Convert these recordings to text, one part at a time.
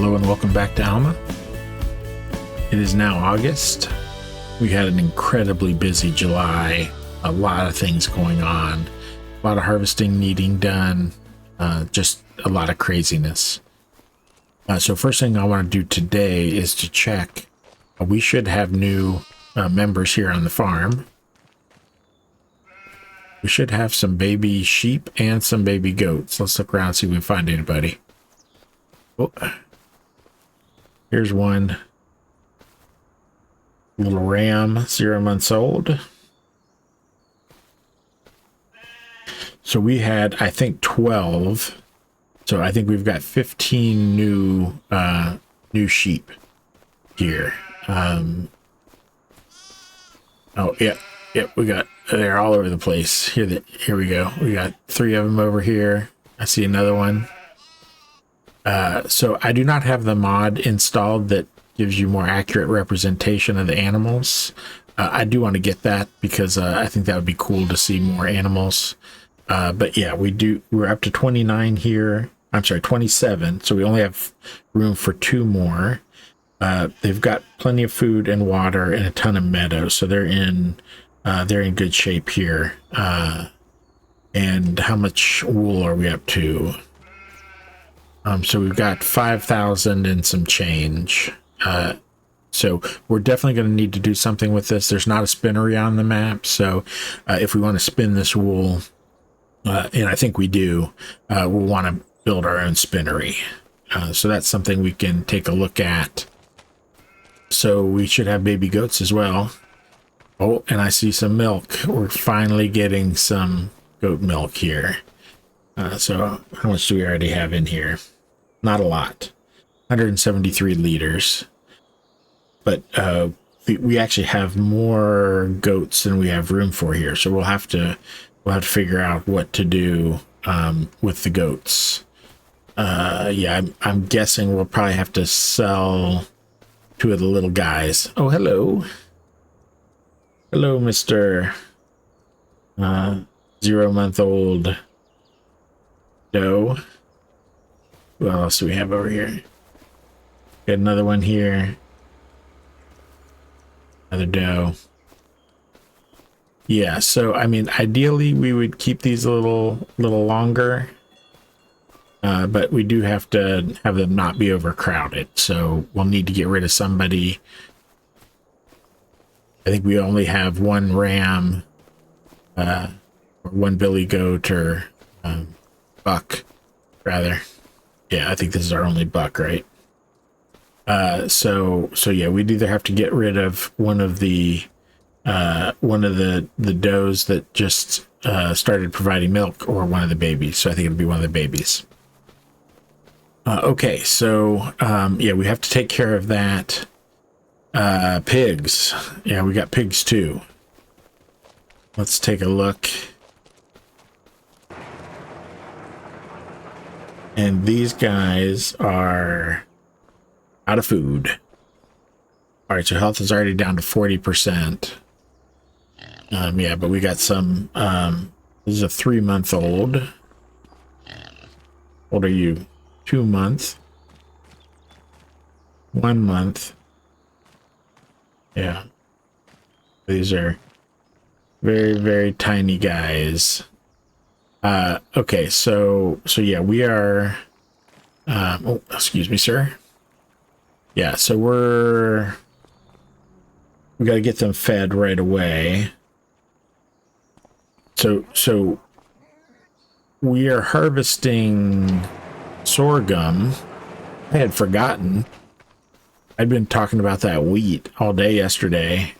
Hello and welcome back to Alma. It is now August. We had an incredibly busy July, a lot of things going on, a lot of harvesting needing done, just a lot of craziness. So first thing I want to do today is to check. We should have new members here on the farm. We should have some baby sheep and some baby goats. Let's look around and see if we can find anybody. Oh, here's one little ram, 0 months old. So we had, I think, 12. So I think we've got 15 new sheep here. Oh yeah, we got, they're all over the place. Here we go. We got 3 of them over here. I see another one. So I do not have the mod installed that gives you more accurate representation of the animals. I do want to get that because I think that would be cool to see more animals. But yeah, we're up to 29 here. I'm sorry, 27. So we only have room for 2 more. They've got plenty of food and water and a ton of meadows, so they're in good shape here. And how much wool are we up to? So we've got 5,000 and some change. So we're definitely going to need to do something with this. There's not a spinnery on the map, so if we want to spin this wool, and I think we do, we'll want to build our own spinnery. So that's something we can take a look at. So we should have baby goats as well. Oh, and I see some milk. We're finally getting some goat milk here. So how much do we already have in here? Not a lot. 173 liters. But we actually have more goats than we have room for here. So we'll have to figure out what to do with the goats. Yeah, I'm guessing we'll probably have to sell 2 of the little guys. Oh, hello. Hello, Mr. 0-month-old doe. What else do we have over here? Got another one here. Another doe. Yeah, so I mean, ideally we would keep these a little longer. But we do have to have them not be overcrowded, so we'll need to get rid of somebody. I think we only have 1 ram, or 1 billy goat, or buck, rather. Yeah, I think this is our only buck, right? So yeah, we'd either have to get rid of one of the does that just started providing milk, or one of the babies. So I think it'll be one of the babies. Okay, so yeah, we have to take care of that. Pigs. Yeah, we got pigs too. Let's take a look. And these guys are out of food. All right, so health is already down to 40%. Yeah, but we got some. This is a 3-month-old. What are you? 2 months. 1 month. Yeah. These are very, very tiny guys. Okay, so yeah, we are, oh, excuse me, sir. Yeah, so we got to get them fed right away. So we are harvesting sorghum. I had forgotten. I'd been talking about that wheat all day yesterday.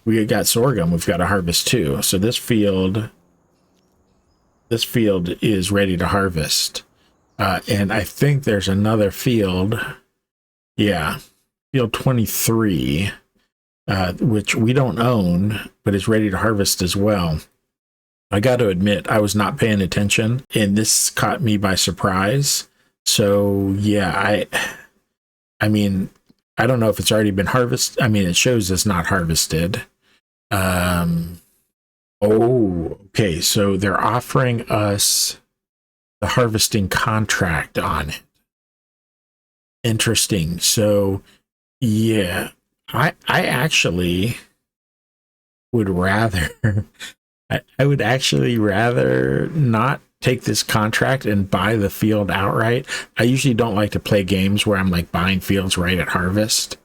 We got sorghum we've got to harvest too. So this field is ready to harvest. And I think there's another field. Yeah, field 23, which we don't own, but is ready to harvest as well. I got to admit, I was not paying attention, and this caught me by surprise. So yeah, I mean, I don't know if it's already been harvested. I mean, it shows it's not harvested. Oh, okay. So they're offering us the harvesting contract on it. Interesting. So yeah, I actually would rather I would actually rather not take this contract and buy the field outright. I usually don't like to play games where I'm like buying fields right at harvest.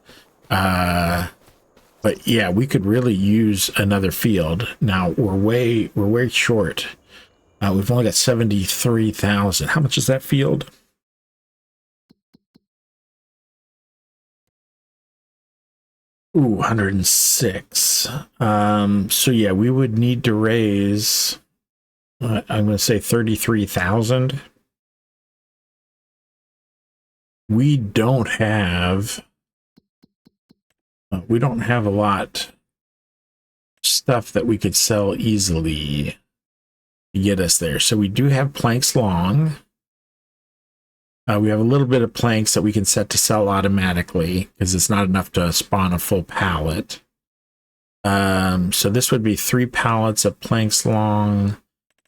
But yeah, we could really use another field. Now we're way short. We've only got 73,000. How much is that field? Ooh, 106. So yeah, we would need to raise, I'm going to say 33,000. We don't have a lot stuff that we could sell easily to get us there. So we do have planks long. We have a little bit of planks that we can set to sell automatically because it's not enough to spawn a full pallet. So this would be 3 pallets of planks long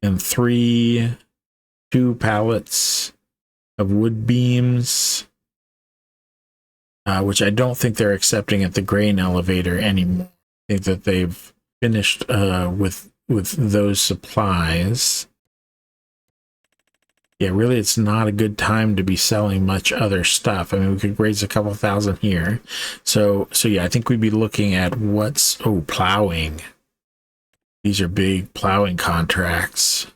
and 2 pallets of wood beams, which I don't think they're accepting at the grain elevator anymore. I think that they've finished with those supplies. Yeah, really, it's not a good time to be selling much other stuff. I mean, we could raise a couple thousand here. So yeah, I think we'd be looking at plowing. These are big plowing contracts.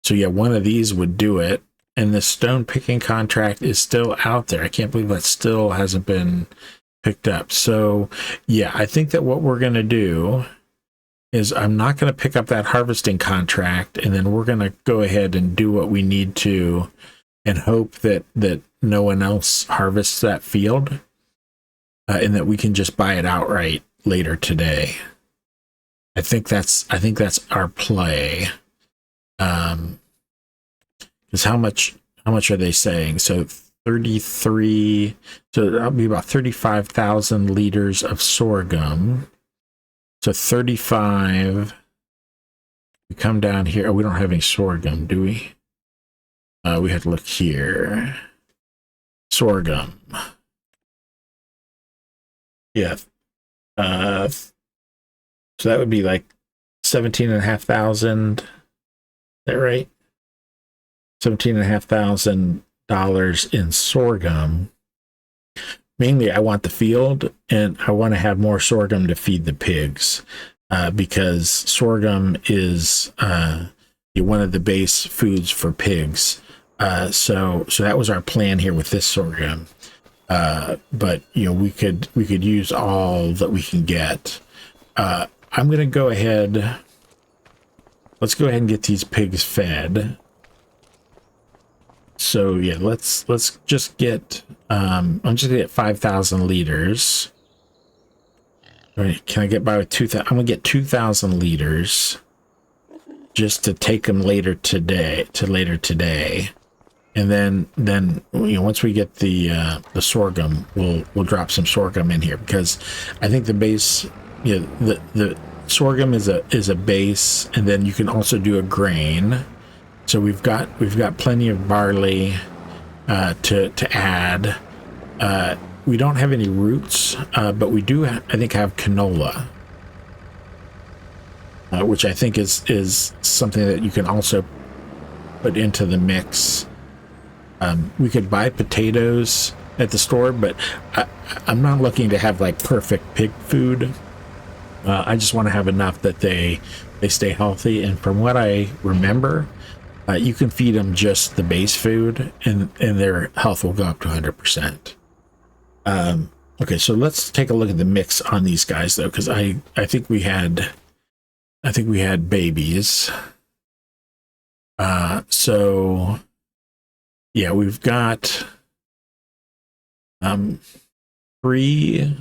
So yeah, one of these would do it. And the stone picking contract is still out there. I can't believe that still hasn't been picked up. So yeah, I think that what we're going to do is I'm not going to pick up that harvesting contract, and then we're going to go ahead and do what we need to and hope that no one else harvests that field, and that we can just buy it outright later today. I think that's our play. Because how much are they saying? So 33, so that'll be about 35,000 liters of sorghum. So 35, we come down here. Oh, we don't have any sorghum, do we? We have to look here. Sorghum. Yeah. So that would be like 17,500. Is that right? $17,500 in sorghum. Mainly, I want the field, and I want to have more sorghum to feed the pigs, because sorghum is one of the base foods for pigs. So that was our plan here with this sorghum. But we could use all that we can get. I'm going to go ahead. Let's go ahead and get these pigs fed. So yeah, let's just get I'm just gonna get 5,000 liters. All right, can I get by with 2,000? I'm gonna get 2,000 liters just to take them later today, and then once we get the sorghum, we'll drop some sorghum in here, because I think the base, the sorghum is a base, and then you can also do a grain. So we've got plenty of barley to add. We don't have any roots, but we do I think have canola, which I think is something that you can also put into the mix. We could buy potatoes at the store, but I'm not looking to have like perfect pig food. I just want to have enough that they stay healthy. And from what I remember, you can feed them just the base food, and their health will go up to 100%. Okay, so let's take a look at the mix on these guys, though, because I think we had babies. So yeah, we've got three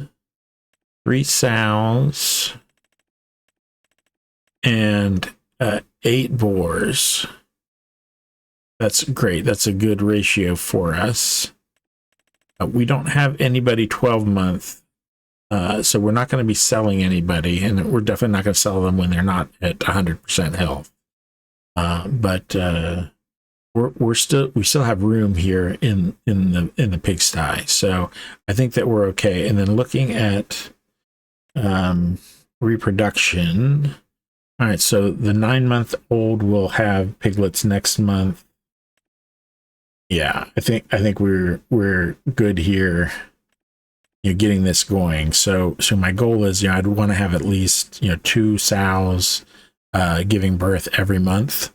sows and 8 boars. That's great. That's a good ratio for us. We don't have anybody 12-month, so we're not going to be selling anybody, and we're definitely not going to sell them when they're not at 100% health. But we still have room here in the pigsty, so I think that we're okay. And then looking at reproduction. All right, so the 9-month-old will have piglets next month. Yeah, I think we're good here. Getting this going. So my goal is, I'd want to have at least 2 sows giving birth every month,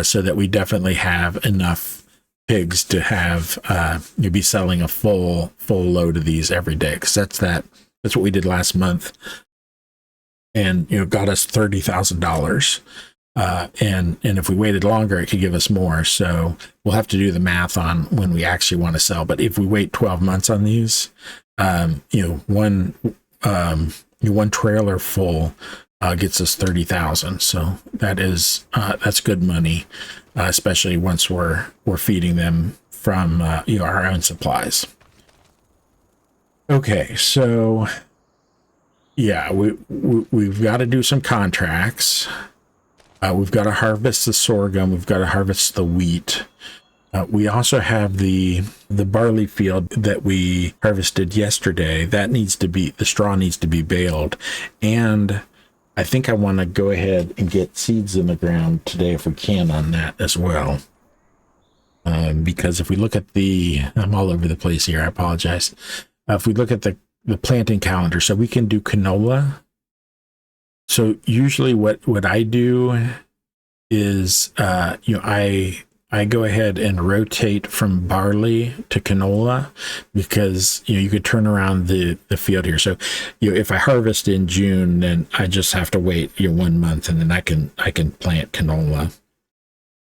so that we definitely have enough pigs to have you'll be selling a full load of these every day, because that's what we did last month, and got us $30,000. And if we waited longer, it could give us more. So we'll have to do the math on when we actually want to sell. But if we wait 12 months on these, one trailer full gets us 30,000. So that's good money, especially once we're feeding them from our own supplies. Okay, so yeah, we've got to do some contracts. We've got to harvest the sorghum. We've got to harvest the wheat. We also have the barley field that we harvested yesterday. The straw needs to be baled. And I think I want to go ahead and get seeds in the ground today if we can on that as well. Because if we look at I'm all over the place here, I apologize. If we look at the planting calendar, so we can do canola. So usually what I do is, I go ahead and rotate from barley to canola, because you could turn around the field here. So if I harvest in June, then I just have to wait 1 month, and then I can plant canola.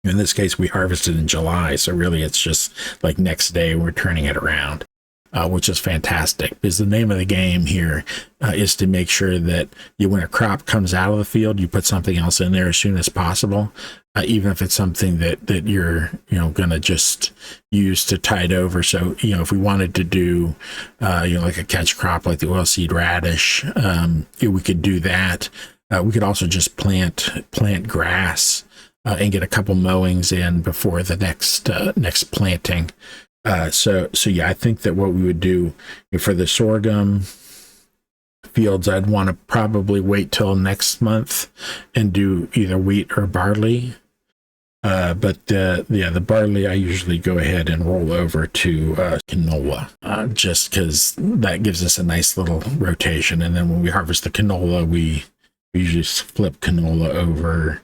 In this case, we harvested in July, so really it's just like next day we're turning it around. Which is fantastic, because the name of the game here is to make sure that when a crop comes out of the field, you put something else in there as soon as possible, even if it's something that you're going to just use to tide over. So if we wanted to do like a catch crop like the oilseed radish, we could do that. We could also just plant grass and get a couple mowings in before the next planting. So yeah, I think that what we would do for the sorghum fields, I'd want to probably wait till next month and do either wheat or barley. But the barley, I usually go ahead and roll over to canola, just because that gives us a nice little rotation. And then when we harvest the canola, we usually flip canola over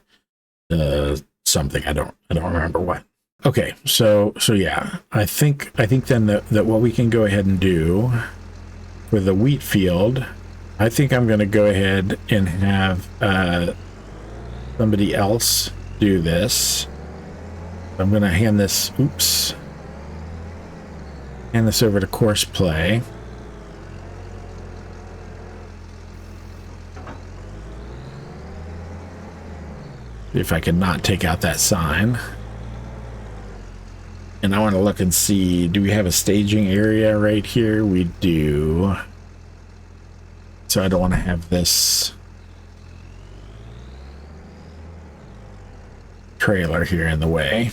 something. I don't remember what. Okay, so yeah, I think then that what we can go ahead and do for the wheat field, I think I'm going to go ahead and have somebody else do this. I'm going to hand this over to Courseplay. See if I can not take out that sign. And I want to look and see, do we have a staging area right here? We do. So I don't want to have this trailer here in the way.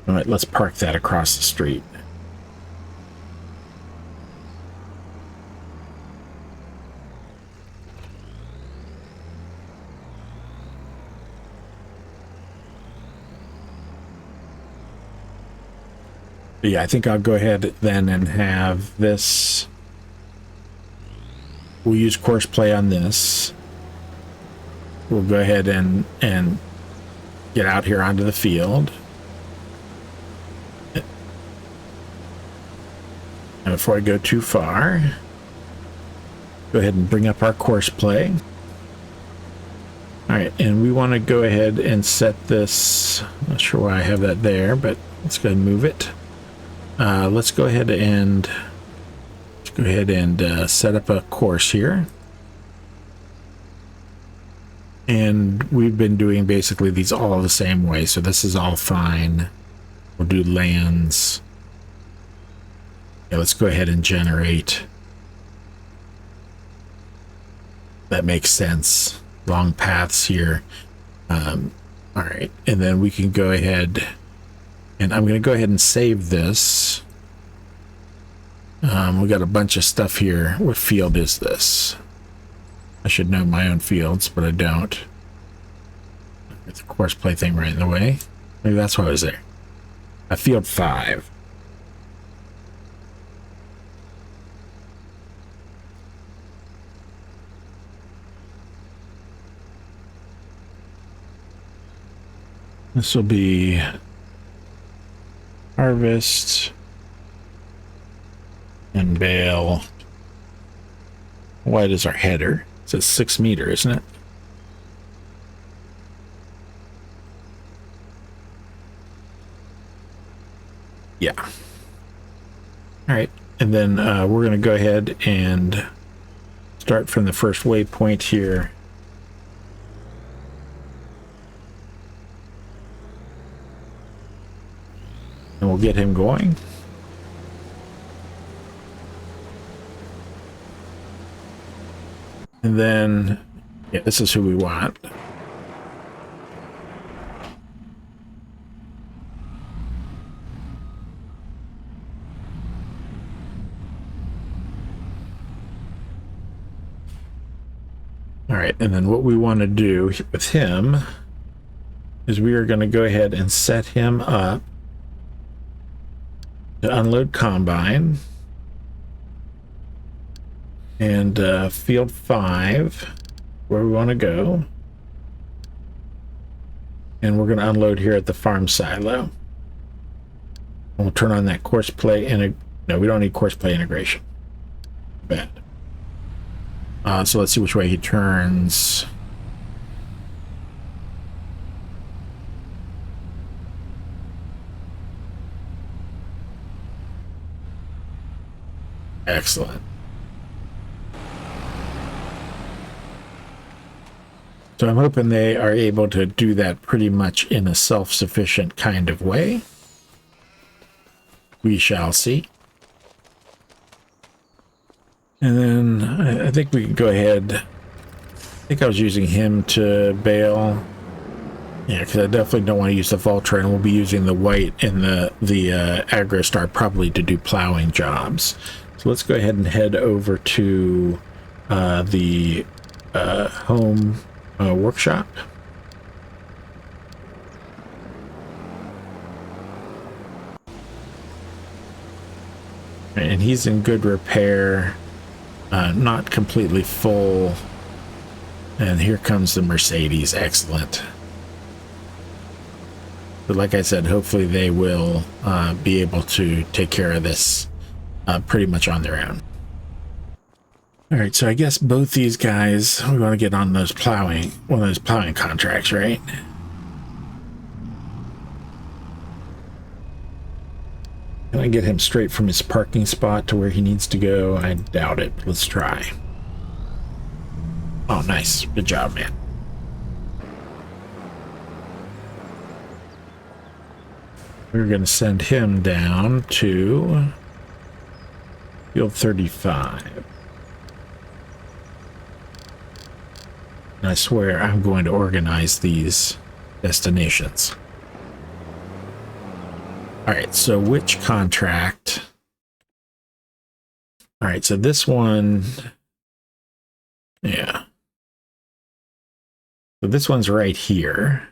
All right, let's park that across the street. Yeah, I think I'll go ahead then and have this. We'll use Courseplay on this. We'll go ahead and get out here onto the field. And before I go too far, go ahead and bring up our Courseplay. All right, and we want to go ahead and set this. Not sure why I have that there, but let's go ahead and move it. Let's go ahead and set up a course here. And we've been doing basically these all the same way, so this is all fine. We'll do lands. Yeah, let's go ahead and generate. That makes sense. Long paths here. All right, and then we can go ahead, and I'm going to go ahead and save this. We got a bunch of stuff here. What field is this? I should know my own fields, but I don't. It's a course play thing right in the way. Maybe that's why I was there. Field 5. This will be harvest and bale. What is our header? It says 6 meter, isn't it? Yeah. All right. And then we're going to go ahead and start from the first waypoint here. And we'll get him going. And then, yeah, this is who we want. All right, and then what we want to do with him is we are going to go ahead and set him up to unload combine. And field 5, where we want to go. And we're going to unload here at the farm silo. And we'll turn on that course play. No, we don't need course play integration. Bad. So let's see which way he turns. Excellent. So I'm hoping they are able to do that pretty much in a self-sufficient kind of way. We shall see. And then I think we can go ahead. I think I was using him to bale. Yeah, because I definitely don't want to use the Vulture, and we'll be using the white and the AgroStar probably to do plowing jobs. So let's go ahead and head over to the home workshop. And he's in good repair, not completely full. And here comes the Mercedes. Excellent. But like I said, hopefully they will be able to take care of this pretty much on their own. All right, so I guess both these guys, we want to get on those plowing, one of those plowing contracts, right? Can I get him straight from his parking spot to where he needs to go? I doubt it. Let's try. Oh, nice. Good job, man. We're going to send him down to field 35. And I swear I'm going to organize these destinations. All right, so which contract? All right, so this one, yeah. So this one's right here.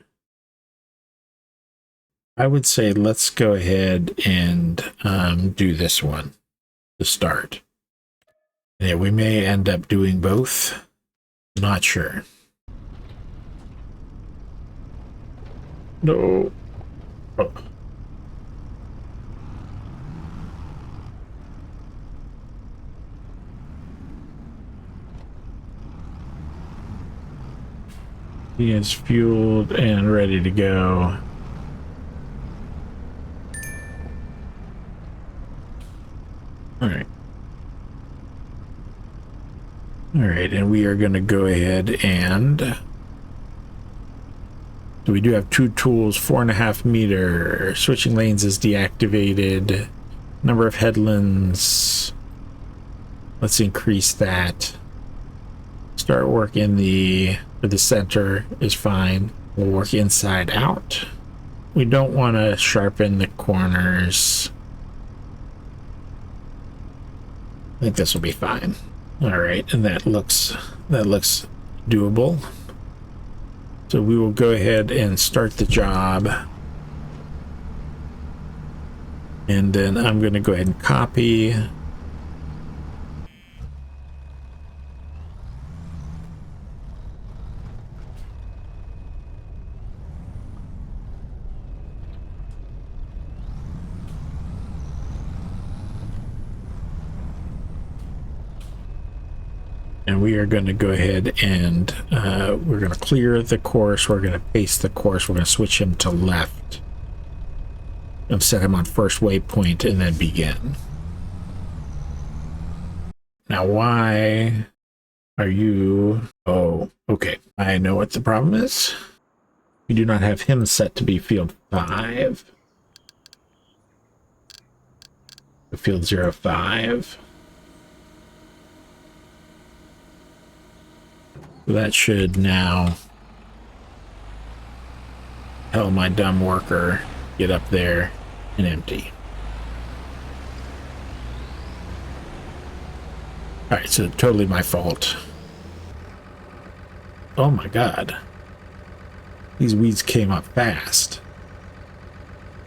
I would say let's go ahead and do this one to start. Yeah, we may end up doing both. Not sure. No. Oh. He is fueled and ready to go. All right. All right, and we are going to go ahead and so we do have 2 tools, 4.5 meter. Switching lanes is deactivated. Number of headlands. Let's increase that. Start work in the center is fine. We'll work inside out. We don't want to sharpen the corners. I think this will be fine. All right, and that looks doable. So we will go ahead and start the job. And then I'm going to go ahead and copy. And we are going to go ahead and we're going to clear the course. We're going to paste the course. We're going to switch him to left and set him on first waypoint and then begin. Now, why are you... Oh, okay. I know what the problem is. We do not have him set to be field 5. Field 05. That should now tell my dumb worker get up there and empty. All right, so totally my fault. Oh my God. These weeds came up fast.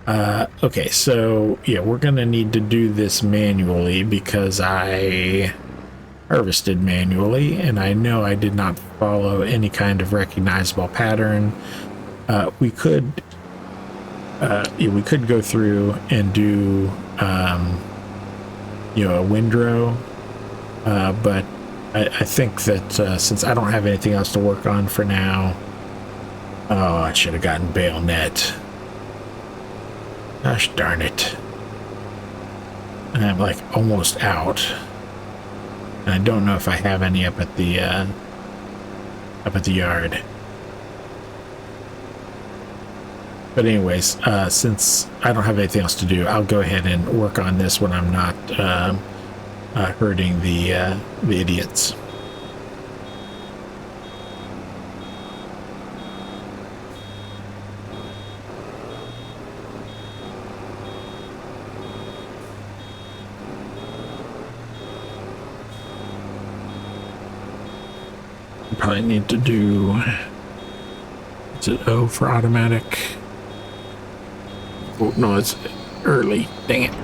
Okay, so yeah, we're gonna need to do this manually because I harvested manually, and I know I did not follow any kind of recognizable pattern. We could go through and do a windrow, but I think that since I don't have anything else to work on for now, oh, I should have gotten bale net. Gosh darn it! And I'm like almost out. And I don't know if I have any up at the yard. But anyways, since I don't have anything else to do, I'll go ahead and work on this when I'm not hurting the idiots. Probably need to do, is it O for automatic? Oh no, it's early, dang it.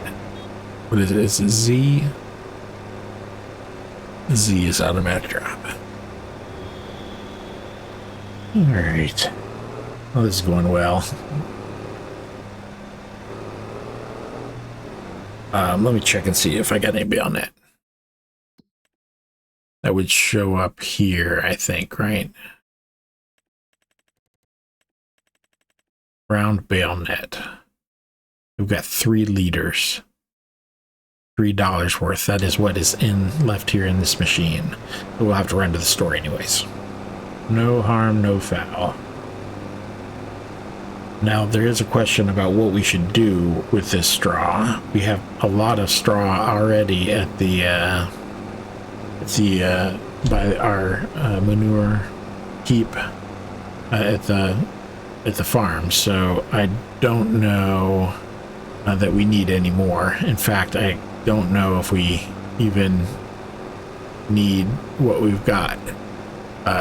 What is it? Is it Z? Z is automatic drop. All right, well, this is going well. Let me check and see if I got any bale net. That would show up here, I think, right? Round bale net. We've got 3 liters. $3 worth. That is what is left here in this machine. But we'll have to run to the store anyways. No harm, no foul. Now, there is a question about what we should do with this straw. We have a lot of straw already at the by our manure heap at the farm, so I don't know that we need any more. In fact, I don't know if we even need what we've got.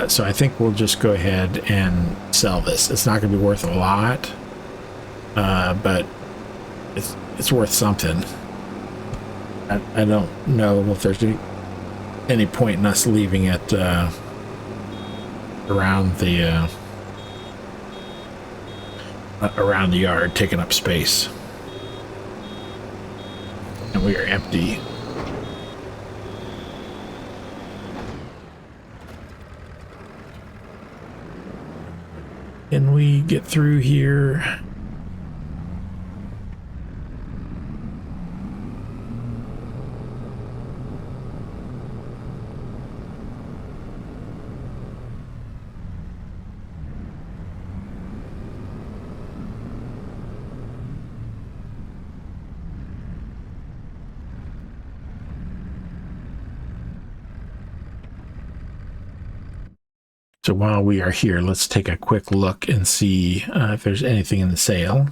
So I think we'll just go ahead and sell this. It's not going to be worth a lot, but it's worth something. I don't know if there's any point in us leaving it around the yard, taking up space. And we are empty. Can we get through here? So while we are here, let's take a quick look and see if there's anything in the sale.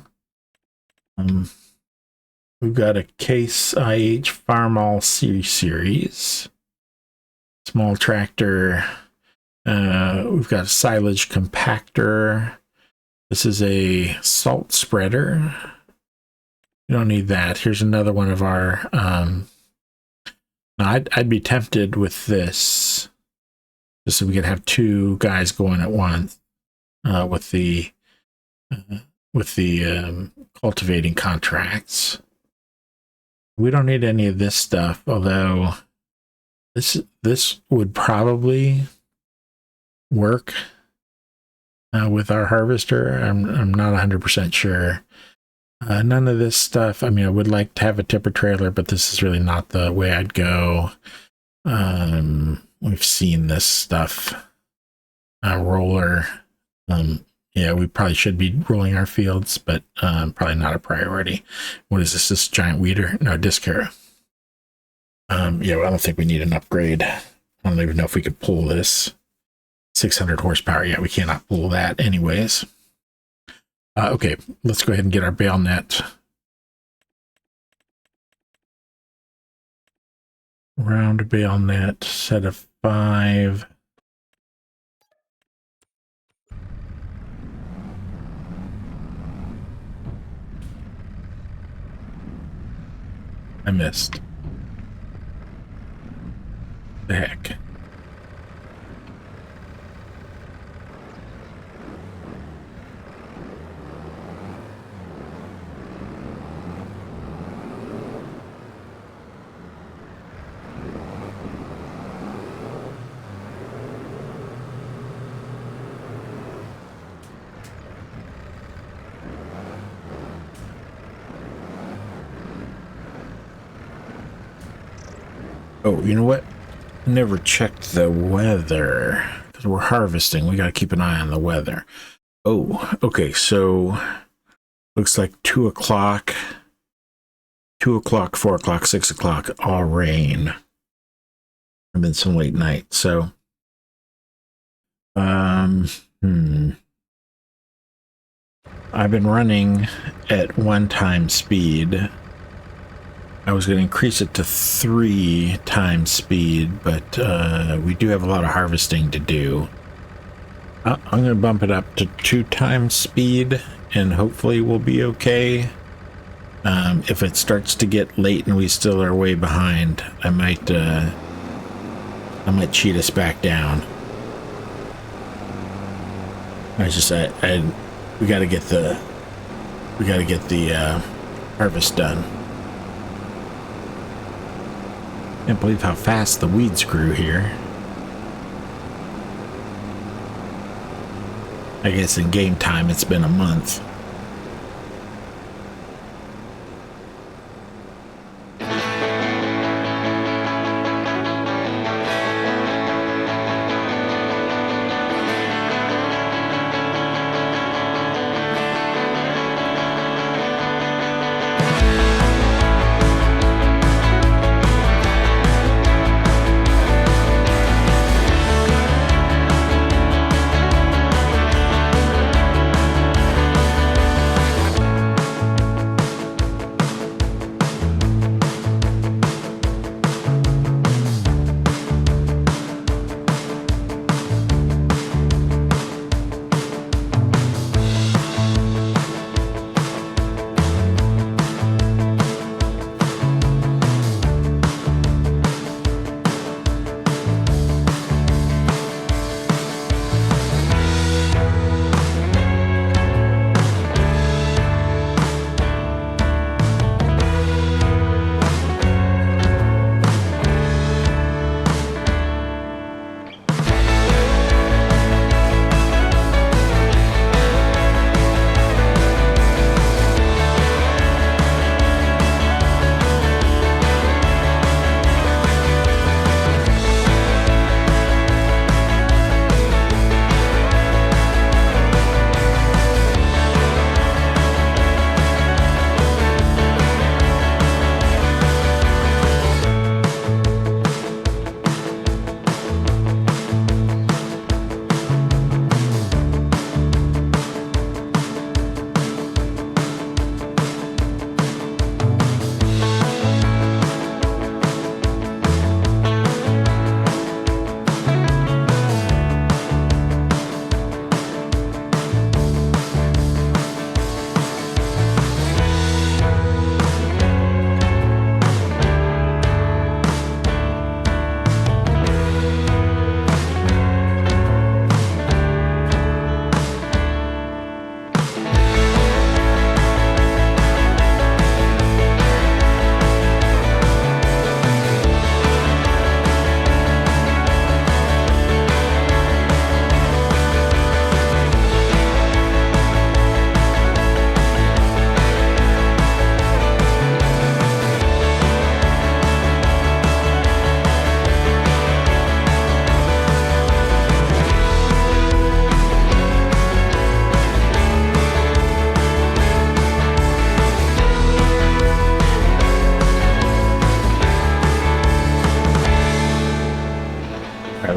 We've got a Case IH Farmall C series. Small tractor. We've got a silage compactor. This is a salt spreader. You don't need that. Here's another one of our... I'd be tempted with this, just so we could have two guys going at once with the cultivating contracts. We don't need any of this stuff, although this would probably work with our harvester. I'm not 100% sure. None of this stuff. I mean, I would like to have a tipper trailer, but this is really not the way I'd go. We've seen this stuff. Roller. Yeah, we probably should be rolling our fields, but probably not a priority. What is this? This giant weeder? No, disc harrow. Yeah, well, I don't think we need an upgrade. I don't even know if we could pull this. 600 horsepower. Yeah, we cannot pull that anyways. Okay, let's go ahead and get our bale net. Round bale net, set of 5. I missed. The heck. Oh, you know what? Never checked the weather because we're harvesting. We got to keep an eye on the weather. Oh, okay. So looks like 2 o'clock, 4 o'clock, 6 o'clock, all rain. And then some late night. So, I've been running at 1 time speed. I was going to increase it to 3 times speed, but we do have a lot of harvesting to do. I'm going to bump it up to 2 times speed, and hopefully we'll be okay. If it starts to get late and we still are way behind, I might cheat us back down. We got to get the harvest done. Can't believe how fast the weeds grew here. I guess in game time it's been a month.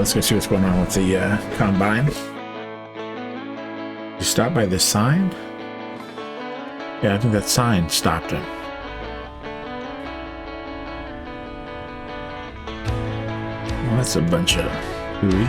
Let's go see what's going on with the combine. You stop by this sign? Yeah, I think that sign stopped him. Well, that's a bunch of hooey.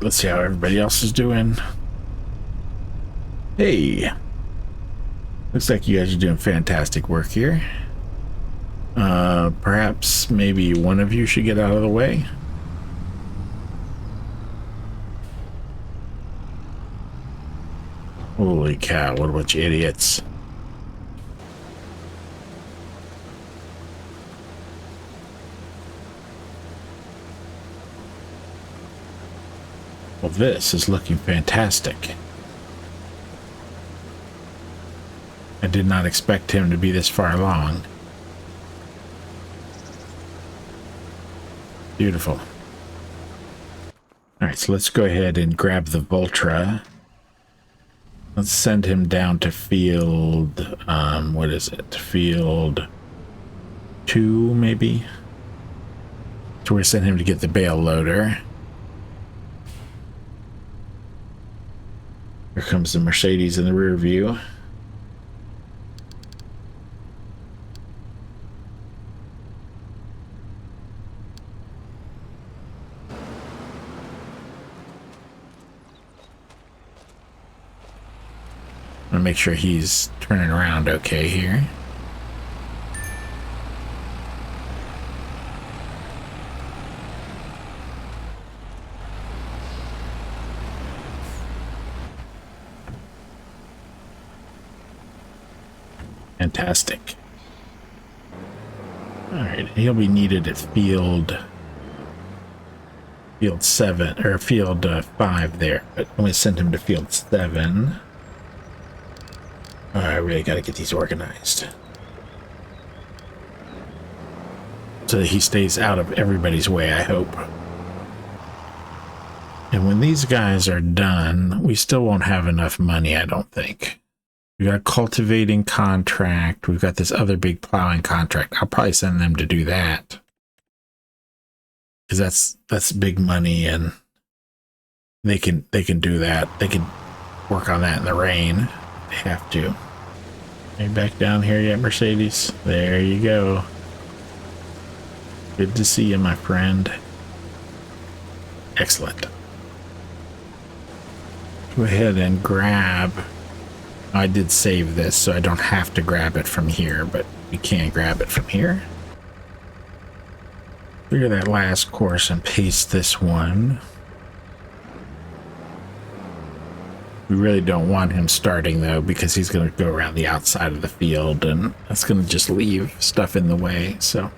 Let's see how everybody else is doing. Hey, looks like you guys are doing fantastic work here. Perhaps maybe one of you should get out of the way. Holy cow, what a bunch of idiots. Well, this is looking fantastic. I did not expect him to be this far along. Beautiful. Alright, so let's go ahead and grab the Voltra. Let's send him down to field, what is it? Field 2, maybe? So we're sending him to get the bale loader. Here comes the Mercedes in the rear view. I'm gonna make sure he's turning around okay here. Fantastic. Alright, he'll be needed at field 7 or field 5 there, but I'm gonna send him to field 7. I really gotta get these organized so that he stays out of everybody's way, I hope. And when these guys are done, we still won't have enough money, I don't think. We got a cultivating contract. We've got this other big plowing contract. I'll probably send them to do that, because that's big money, and they can do that. They can work on that in the rain. They have to. Are you back down here yet, Mercedes? There you go. Good to see you, my friend. Excellent. Go ahead and grab. I did save this, so I don't have to grab it from here, but we can grab it from here. Clear that last course and paste this one. We really don't want him starting, though, because he's going to go around the outside of the field, and that's going to just leave stuff in the way, so...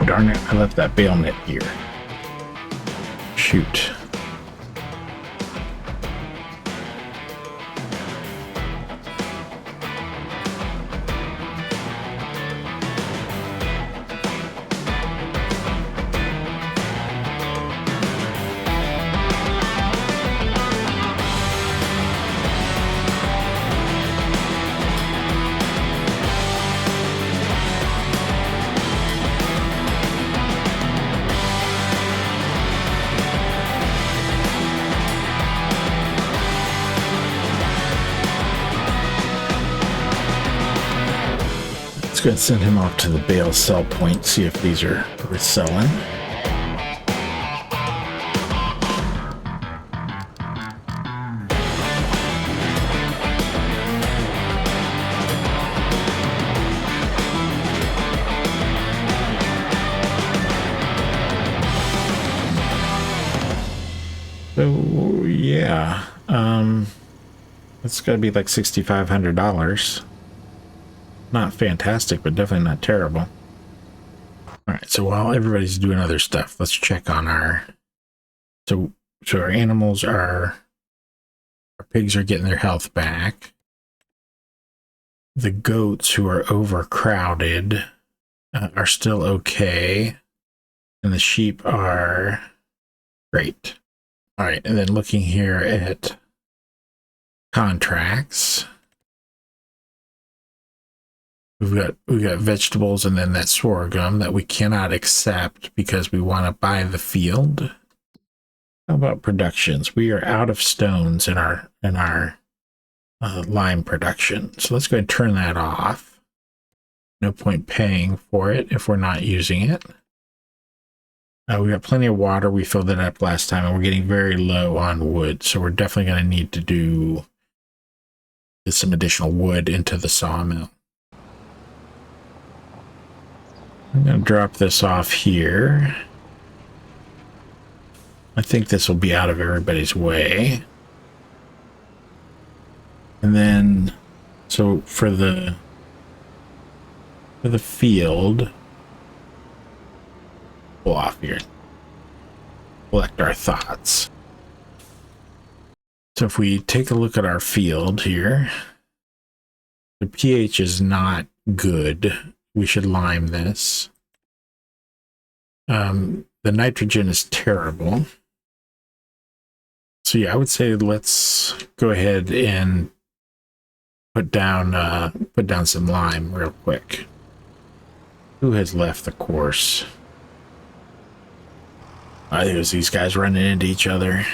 Darn it, I left that bale net here. Shoot. go and send him off to the bale sell point, see if these are worth selling. So yeah, it's got to be like $6,500. Not fantastic, but definitely not terrible. All right, so while everybody's doing other stuff, let's check on our. So our animals are. Our pigs are getting their health back. The goats, who are overcrowded, are still okay, and the sheep are great. All right, and then looking here at contracts, we've got vegetables and then that sorghum that we cannot accept because we want to buy the field. How about productions? We are out of stones in our lime production, so let's go ahead and turn that off. No point paying for it if we're not using it. We got plenty of water. We filled it up last time, and we're getting very low on wood, so we're definitely going to need to get some additional wood into the sawmill. I'm going to drop this off here. I think this will be out of everybody's way. And then, so for the field, pull off here, collect our thoughts. So if we take a look at our field here, the pH is not good. We should lime this. The nitrogen is terrible. So yeah, I would say let's go ahead and put down some lime real quick. Who has left the course? I think it was these guys running into each other.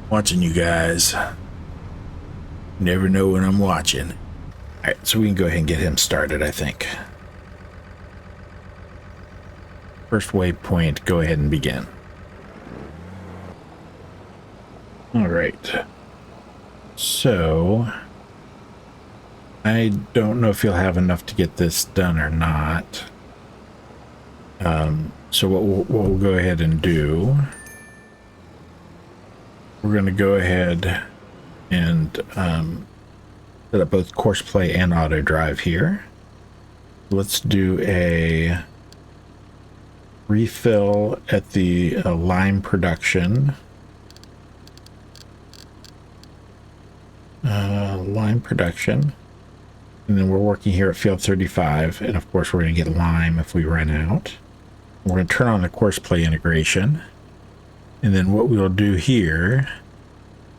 Watching you guys. Never know when I'm watching. All right, so we can go ahead and get him started, I think. First waypoint, go ahead and begin. All right. So I don't know if you'll have enough to get this done or not. So what we'll go ahead and do, we're going to go ahead and set up both Courseplay and Autodrive here. Let's do a refill at the lime production. Lime production. And then we're working here at field 35. And of course, we're going to get lime if we run out. We're going to turn on the Courseplay integration. And then what we'll do here,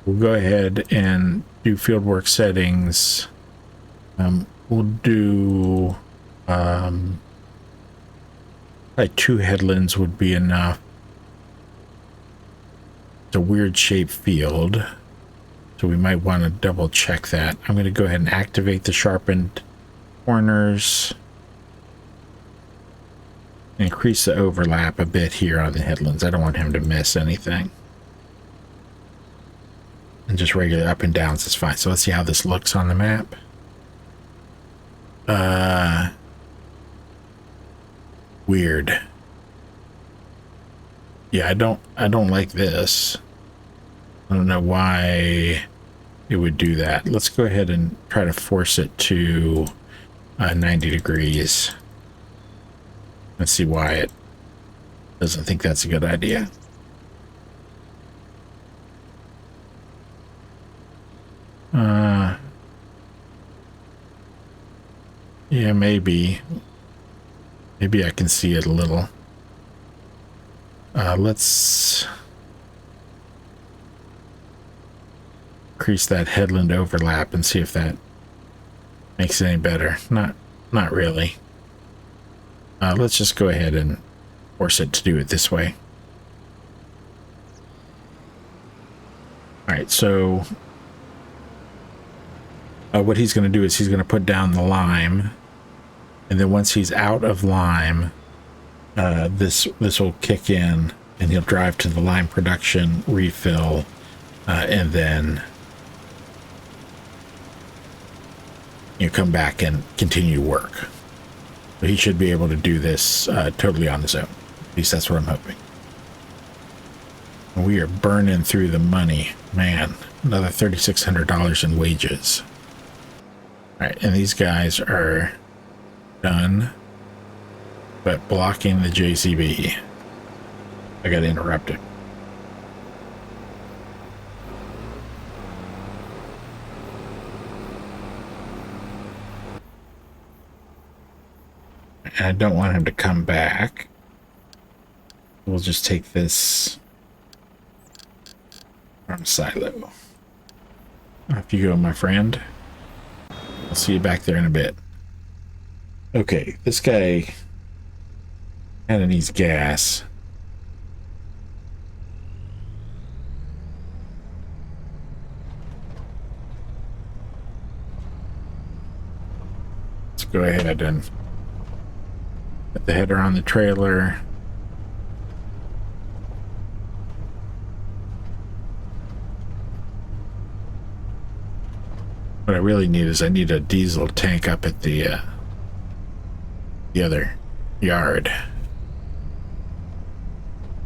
we'll go ahead and do fieldwork settings. We'll do like 2 headlands would be enough. It's a weird shaped field, so we might want to double check that. I'm going to go ahead and activate the sharpened corners. Increase the overlap a bit here on the headlands. I don't want him to miss anything. And just regular up and downs is fine. So let's see how this looks on the map. Weird. Yeah, I don't like this. I don't know why it would do that. Let's go ahead and try to force it to 90 degrees. Let's see why it doesn't think that's a good idea. Yeah, maybe I can see it a little. Let's increase that headland overlap and see if that makes it any better. Not really. Let's just go ahead and force it to do it this way. All right, so what he's going to do is he's going to put down the lime, and then once he's out of lime, this will kick in, and he'll drive to the lime production, refill, and then you come back and continue work. But he should be able to do this totally on his own. At least that's what I'm hoping. We are burning through the money, man. Another $3,600 in wages. All right, and these guys are done, but blocking the JCB. I got interrupted. And I don't want him to come back. We'll just take this from silo. Off you go, my friend. I'll see you back there in a bit. Okay, this guy kind of needs gas. Let's go ahead and put the header on the trailer. What I really need is I need a diesel tank up at the other yard.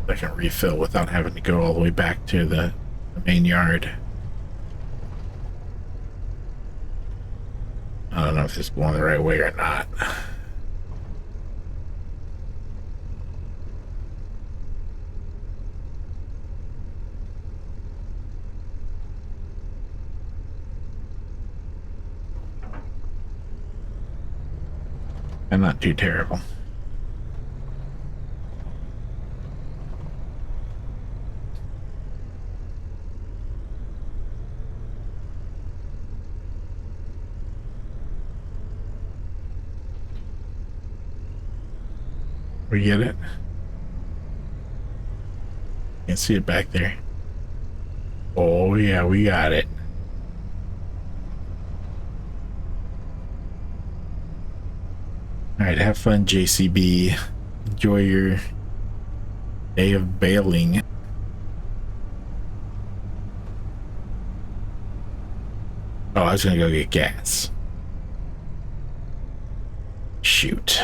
I can refill without having to go all the way back to the main yard. I don't know if this is going the right way or not. And not too terrible. We get it? Can't see it back there. Oh yeah, we got it. Alright, have fun, JCB. Enjoy your day of baling. Oh, I was gonna go get gas. Shoot.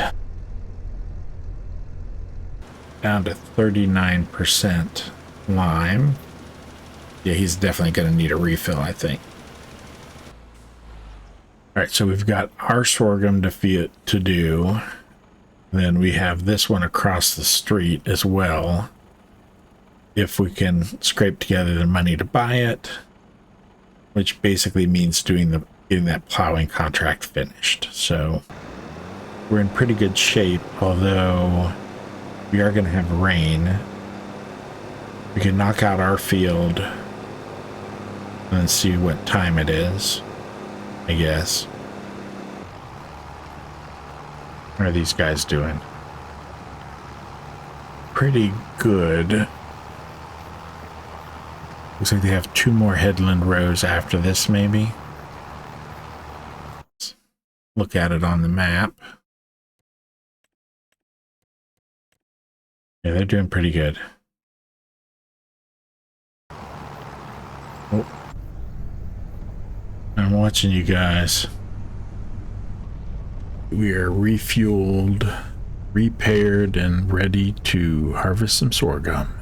Down to 39% lime. Yeah, he's definitely gonna need a refill, I think. All right, so we've got our sorghum to do. Then we have this one across the street as well. If we can scrape together the money to buy it, which basically means getting that plowing contract finished. So we're in pretty good shape, although we are going to have rain. We can knock out our field and see what time it is, I guess. What are these guys doing? Pretty good. Looks like they have 2 more headland rows after this, maybe. Let's look at it on the map. Yeah, they're doing pretty good. Oh. I'm watching you guys. We are refueled, repaired, and ready to harvest some sorghum.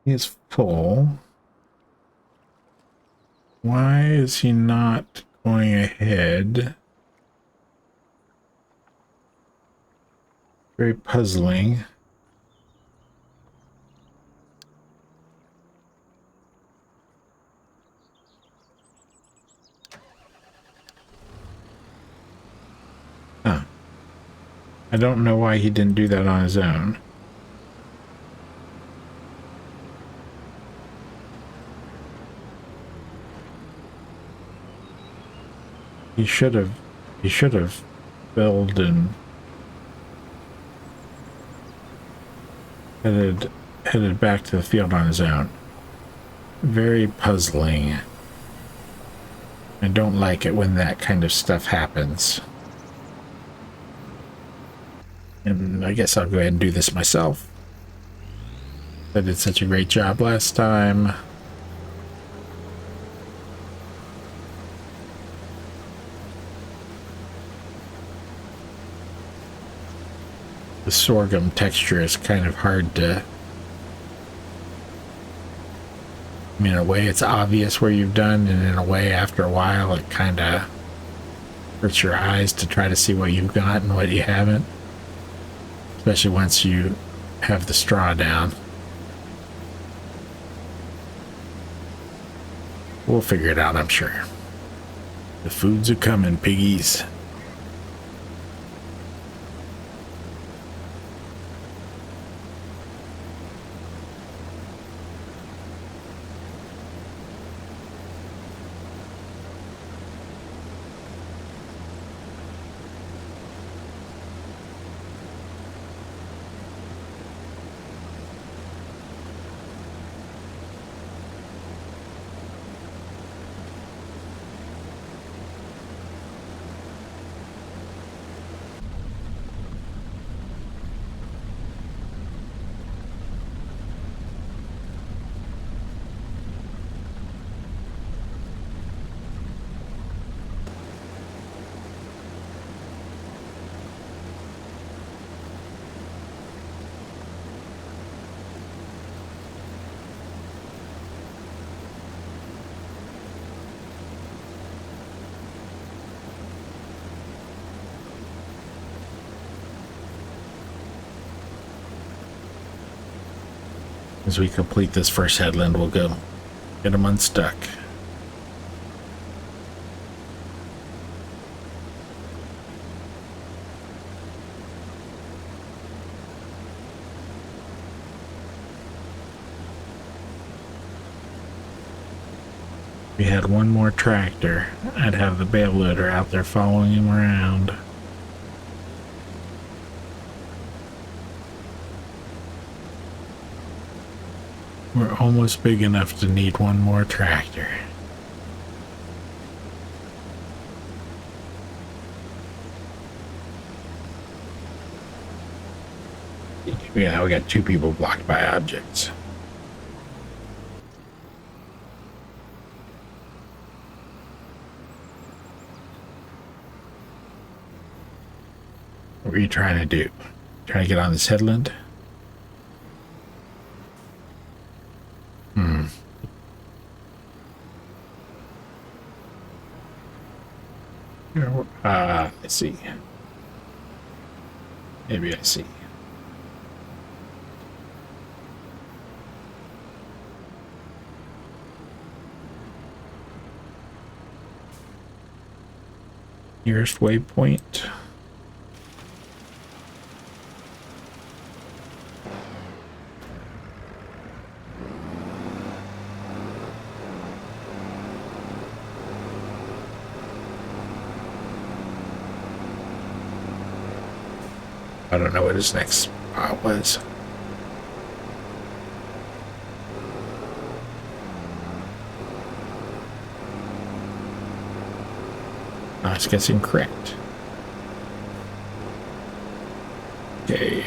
He is full. Why is he not going ahead. Very puzzling. Huh. I don't know why he didn't do that on his own. He should have filled and headed back to the field on his own. Very puzzling. I don't like it when that kind of stuff happens. And I guess I'll go ahead and do this myself. I did such a great job last time. The sorghum texture is kind of hard to... I mean, in a way it's obvious where you've done, and in a way after a while it kind of hurts your eyes to try to see what you've got and what you haven't. Especially once you have the straw down. We'll figure it out, I'm sure. The foods are coming, piggies. As we complete this first headland, we'll go get them unstuck. If we had one more tractor, I'd have the bale loader out there following him around. We're almost big enough to need one more tractor. Yeah, we got two people blocked by objects. What are you trying to do? Trying to get on this headland? I see. Maybe I see. Nearest waypoint. I don't know what his next spot was. I was guessing correct. Okay.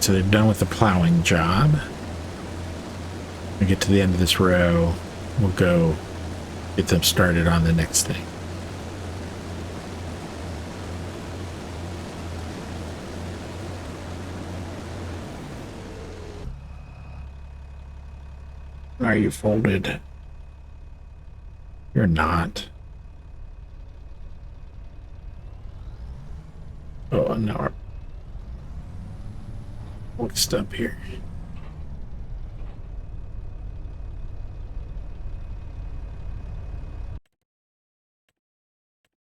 so they're done with the plowing job. When we get to the end of this row, we'll go get them started on the next thing. Are you folded? You're not. Oh, no. Mixed up here.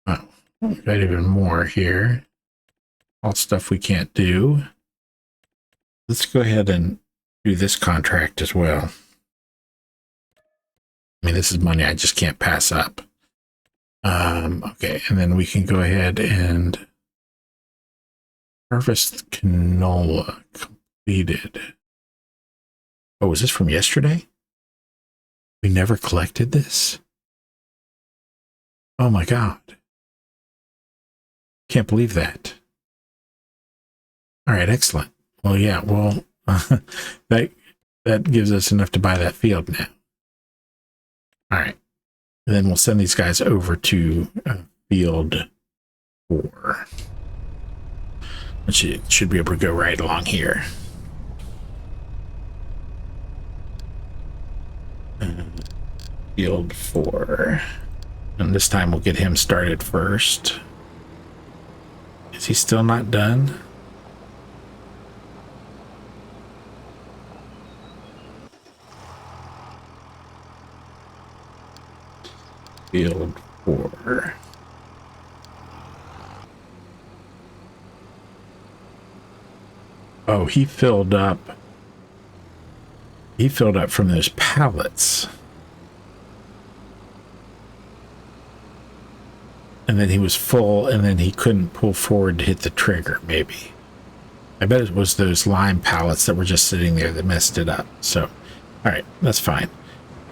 Oh, we've got even more here. All stuff we can't do. Let's go ahead and do this contract as well. I mean, this is money I just can't pass up. Okay, and then we can go ahead and harvest canola completed. Oh, was this from yesterday? We never collected this? Oh my God. Can't believe that. All right, excellent. Well, yeah, well, that gives us enough to buy that field now. All right. And then we'll send these guys over to field 4. Which it should be able to go right along here. Field 4. And this time we'll get him started first. Is he still not done? Field 4. Oh, he filled up. He filled up from those pallets. And then he was full, and then he couldn't pull forward to hit the trigger, maybe. I bet it was those lime pallets that were just sitting there that messed it up. So, all right, that's fine.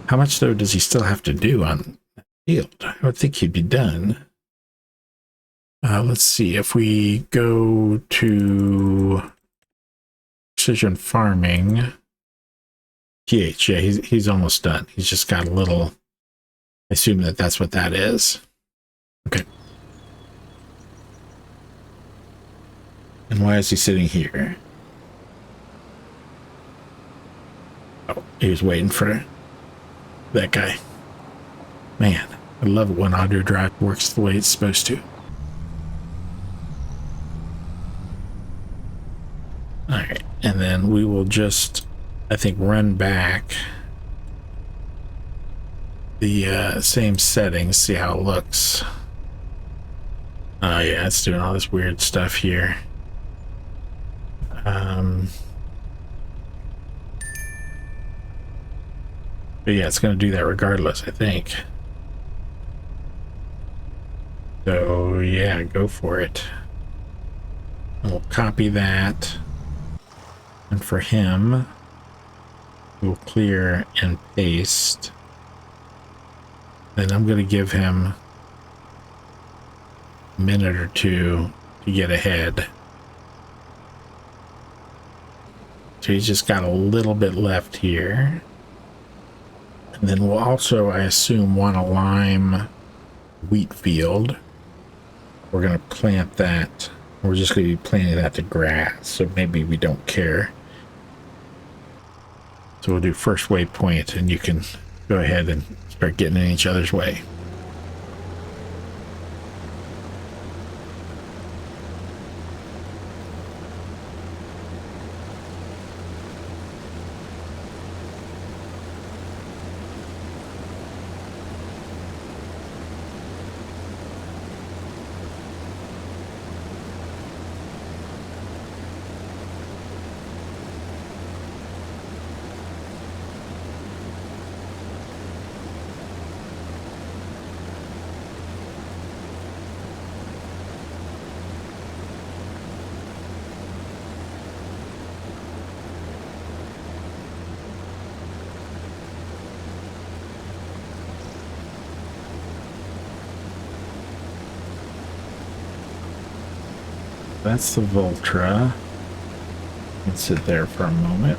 How much, though, does he still have to do on the field? I would think he'd be done. Let's see. If we go to precision farming, PH, yeah, he's almost done. He's just got a little, I assume that's what that is. Okay. And why is he sitting here? Oh, he was waiting for that guy. Man, I love it when Autodrive works the way it's supposed to. All right, and then we will just, I think, run back the same settings, see how it looks. Oh yeah, it's doing all this weird stuff here. But yeah, it's going to do that regardless, I think. So yeah, go for it. And we'll copy that. And for him, we'll clear and paste. Then I'm going to give him a minute or two to get ahead. So he's just got a little bit left here. And then we'll also, I assume, want a lime wheat field. We're going to plant that. We're just going to be planting that to grass, so maybe we don't care. So we'll do first waypoint, and you can go ahead and start getting in each other's way. That's the Voltra. And sit there for a moment.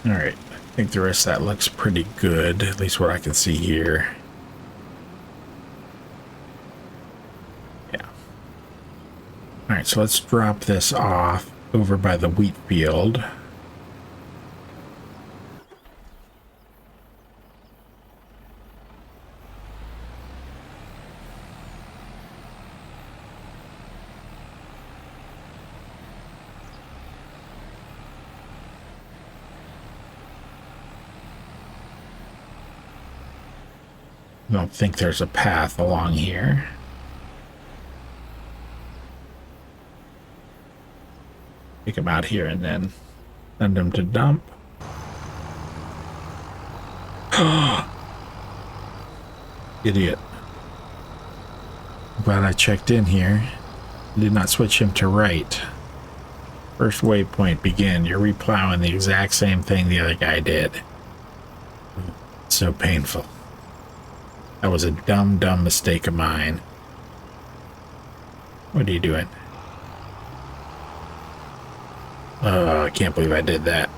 All right, I think the rest of that looks pretty good, at least what I can see here. Yeah. All right, so let's drop this off over by the wheat field. I don't think there's a path along here. Take them out here and then send them to dump. Idiot. Glad I checked in here. Did not switch him to right. First waypoint begin. You're replowing the exact same thing the other guy did. So painful. That was a dumb mistake of mine. What are you doing? I can't believe I did that.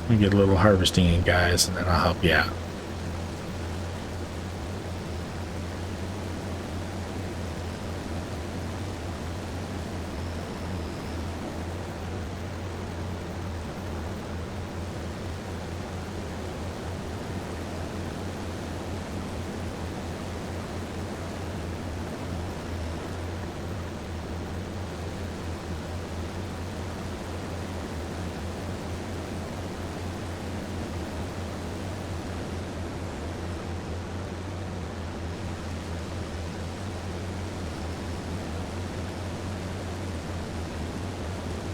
Let me get a little harvesting in, guys, and then I'll help you out.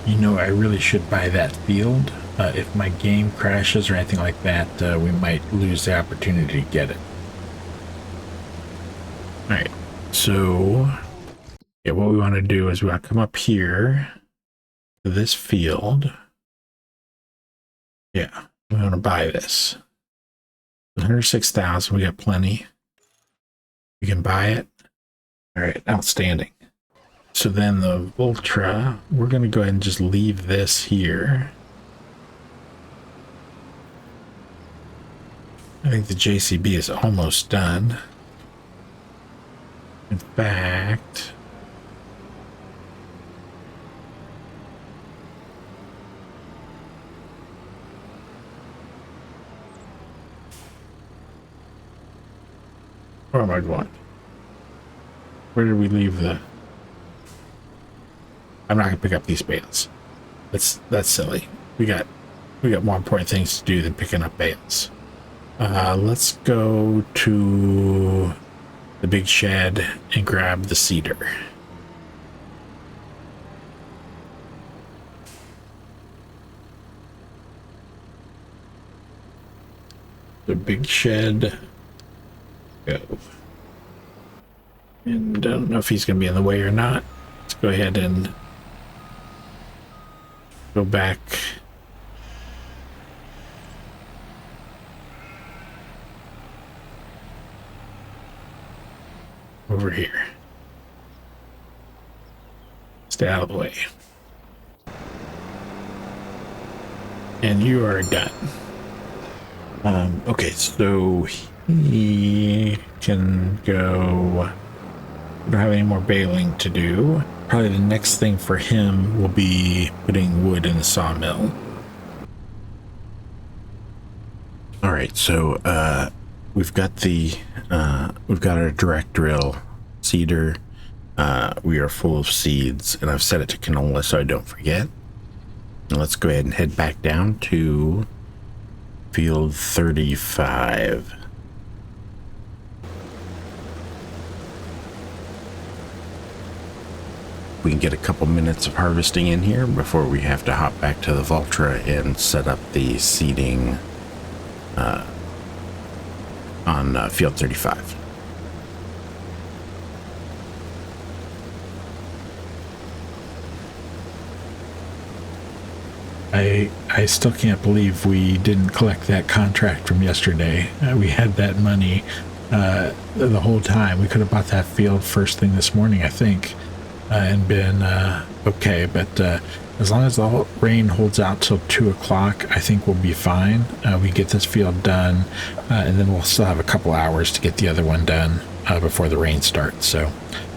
You know, I really should buy that field. If my game crashes or anything like that, we might lose the opportunity to get it. Alright, so yeah, what we want to do is we want to come up here to this field. Yeah, we want to buy this. 106,000, we got plenty. We can buy it. Alright, outstanding. So then the Voltra, we're going to go ahead and just leave this here. I think the JCB is almost done. In fact, where am I going? Where did we leave the... I'm not gonna pick up these bales. That's silly. We got more important things to do than picking up bales. Let's go to the big shed and grab the cedar. The big shed. Go. And I don't know if he's gonna be in the way or not. Let's go ahead and go back. Over here. Stay out of the way. And you are done. Okay, so he can go We don't have any more baling to do. Probably the next thing for him will be putting wood in the sawmill. All right, so we've got our direct drill seeder. We are full of seeds, and I've set it to canola so I don't forget. And let's go ahead and head back down to field 35. We can get a couple minutes of harvesting in here before we have to hop back to the Valtra and set up the seeding on field 35. I still can't believe we didn't collect that contract from yesterday. We had that money the whole time. We could have bought that field first thing this morning, I think, and been okay. But as long as the rain holds out till 2 o'clock, I think we'll be fine. We get this field done, and then we'll still have a couple hours to get the other one done before the rain starts. So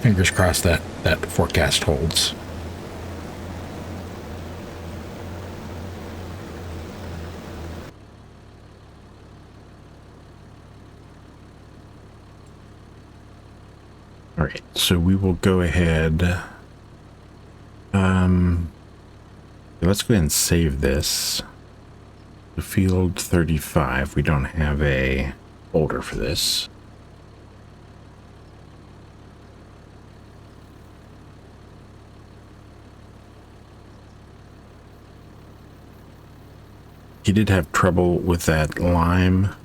fingers crossed that forecast holds. All right, so we will go ahead. Let's go ahead and save this. The field 35. We don't have a folder for this. He did have trouble with that lime.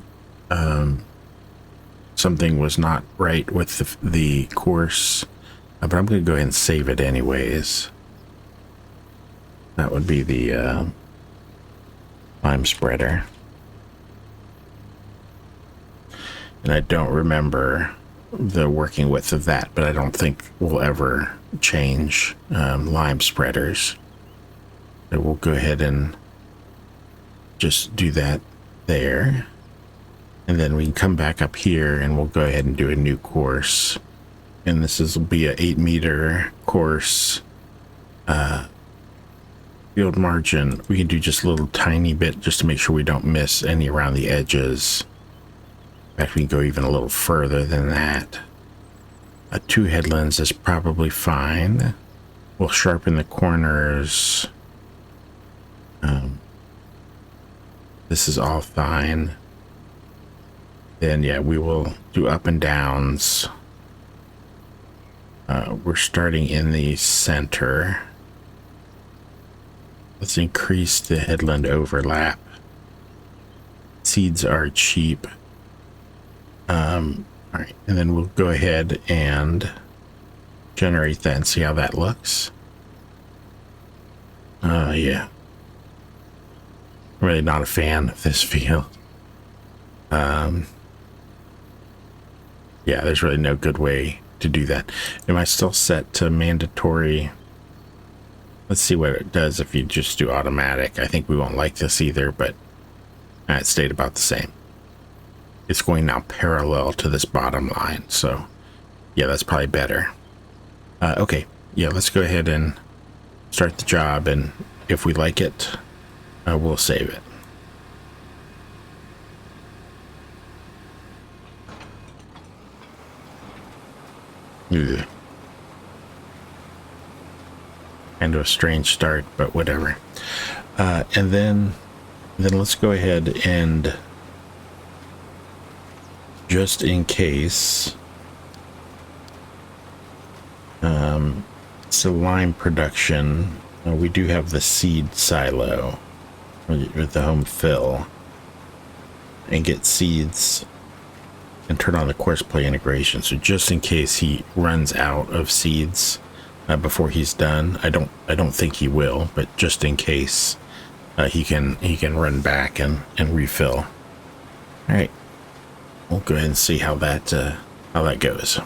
Something was not right with the course, but I'm going to go ahead and save it anyways. That would be the lime spreader. And I don't remember the working width of that, but I don't think we'll ever change lime spreaders. So we'll go ahead and just do that there. And then we can come back up here and we'll go ahead and do a new course. And this will be a 8-meter course. Field margin, we can do just a little tiny bit just to make sure we don't miss any around the edges. In fact, we can go even a little further than that. 2 headlands is probably fine. We'll sharpen the corners. This is all fine. Then yeah, we will do up and downs. We're starting in the center. Let's increase the headland overlap. Seeds are cheap. All right, and then we'll go ahead and generate that and see how that looks. Yeah. I'm really not a fan of this field. Yeah, there's really no good way to do that. Am I still set to mandatory? Let's see what it does if you just do automatic. I think we won't like this either, but it stayed about the same. It's going now parallel to this bottom line, so yeah, that's probably better. Okay, yeah, let's go ahead and start the job, and if we like it, we'll save it. Ugh. Kind of a strange start, but whatever. And then let's go ahead and, just in case, so lime production, we do have the seed silo with the home fill, and get seeds and turn on the Courseplay integration. So just in case he runs out of seeds before he's done, I don't think he will, but just in case, he can run back and refill. All right, we'll go ahead and see how that goes.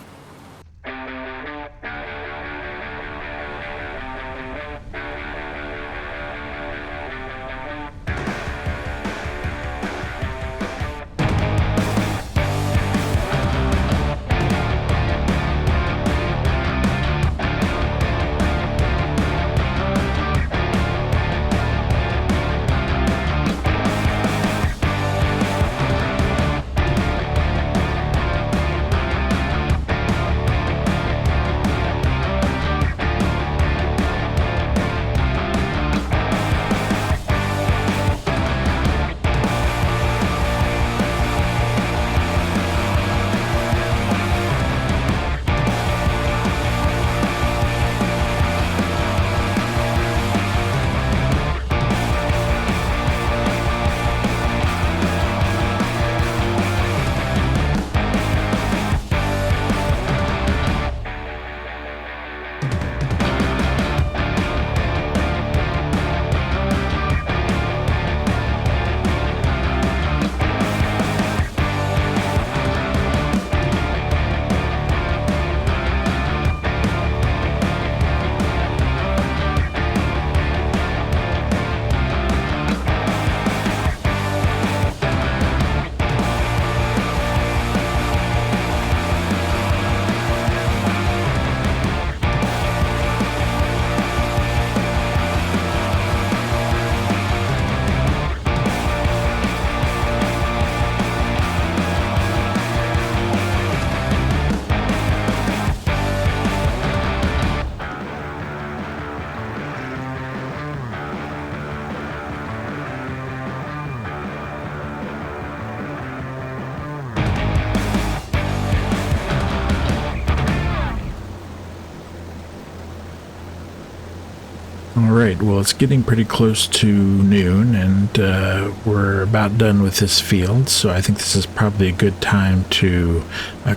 All right, well, it's getting pretty close to noon, and we're about done with this field, so I think this is probably a good time to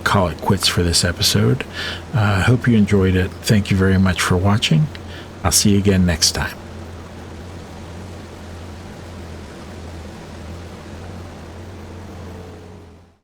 call it quits for this episode. I hope you enjoyed it. Thank you very much for watching. I'll see you again next time.